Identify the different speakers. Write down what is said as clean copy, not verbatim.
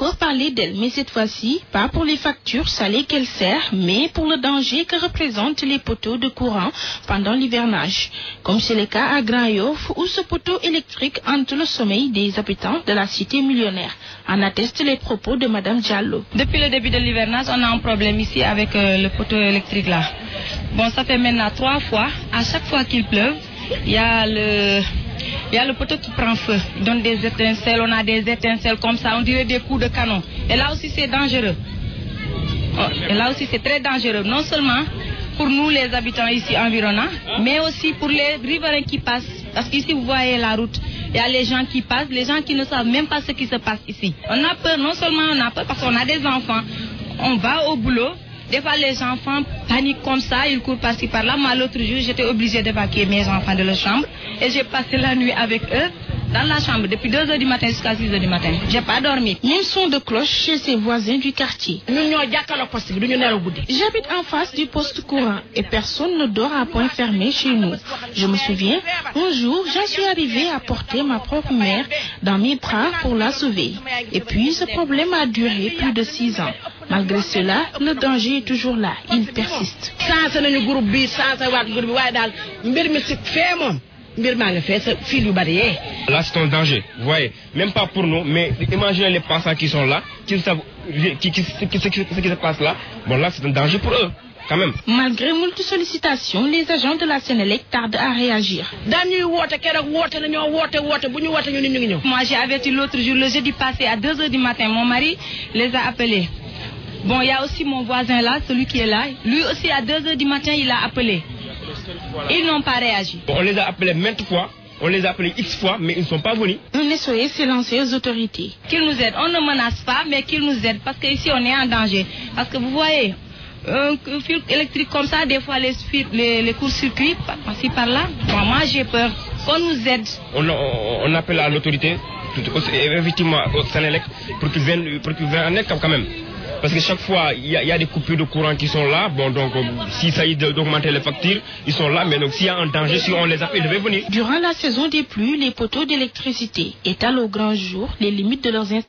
Speaker 1: encore parlé d'elle, mais cette fois-ci, pas pour les factures salées qu'elle sert, mais pour le danger que représentent les poteaux de courant pendant l'hivernage. Comme c'est le cas à Grand-Yoff, où ce poteau électrique hante le sommeil des habitants de la cité millionnaire. En attestent les propos de Madame Diallo.
Speaker 2: Depuis le début de l'hivernage, on a un problème ici avec le poteau électrique là. Bon, ça fait maintenant 3 fois. À chaque fois qu'il pleuve, il y a le poteau qui prend feu. Il donne des étincelles, on a des étincelles comme ça, on dirait des coups de canon. Et là aussi c'est dangereux. Et là aussi c'est très dangereux, non seulement pour nous les habitants ici environnants, mais aussi pour les riverains qui passent. Parce qu'ici vous voyez la route, il y a les gens qui passent, les gens qui ne savent même pas ce qui se passe ici. On a peur, non seulement on a peur parce qu'on a des enfants, on va au boulot. Des fois, les enfants paniquent comme ça, ils courent par-ci par-là. Moi, l'autre jour, j'étais obligée d'évacuer mes enfants de leur chambre et j'ai passé la nuit avec eux dans la chambre depuis 2 h du matin jusqu'à 6 h du matin. J'ai pas dormi.
Speaker 1: Même son de cloche chez ses voisins du quartier. J'habite en face du poste courant et personne ne dort à point fermé chez nous. Je me souviens, un jour, j'en suis arrivée à porter ma propre mère dans mes bras pour la sauver. Et puis, ce problème a duré plus de 6 ans. Malgré cela, le danger est toujours là. Il persiste.
Speaker 3: Là, c'est un danger, vous voyez, même pas pour nous, mais imaginez les passants qui sont là, qui savent ce qui se passe là. Bon, là, c'est un danger pour eux, quand même.
Speaker 1: Malgré moult sollicitations, les agents de la Sénélec tardent à réagir.
Speaker 2: Moi, j'ai averti l'autre jour, le jeudi passé, à 2 h du matin, mon mari les a appelés. Bon, il y a aussi mon voisin là, celui qui est là. Lui aussi, à 2 h du matin, il a appelé. Ils n'ont pas réagi.
Speaker 3: Bon, on les a appelés maintes fois, on les a appelés X fois, mais ils ne sont pas venus.
Speaker 1: Un SOS s'est lancé aux autorités.
Speaker 2: Qu'ils nous aident. On ne menace pas, mais qu'ils nous aident. Parce qu'ici, on est en danger. Parce que vous voyez, un fil électrique comme ça, des fois, les courts-circuits, par-ci, par-là. Bon, moi, j'ai peur qu'on nous aide.
Speaker 3: On appelle à l'autorité, effectivement, au Sénélec, pour qu'ils viennent en aide quand même. Parce que chaque fois, il y a des coupures de courant qui sont là. Bon, donc, s'il s'agit d'augmenter les factures, ils sont là. Mais donc, s'il y a un danger, si on les appelle, ils devaient venir.
Speaker 1: Durant la saison des pluies, les poteaux d'électricité étalent au grand jour les limites de leurs installations.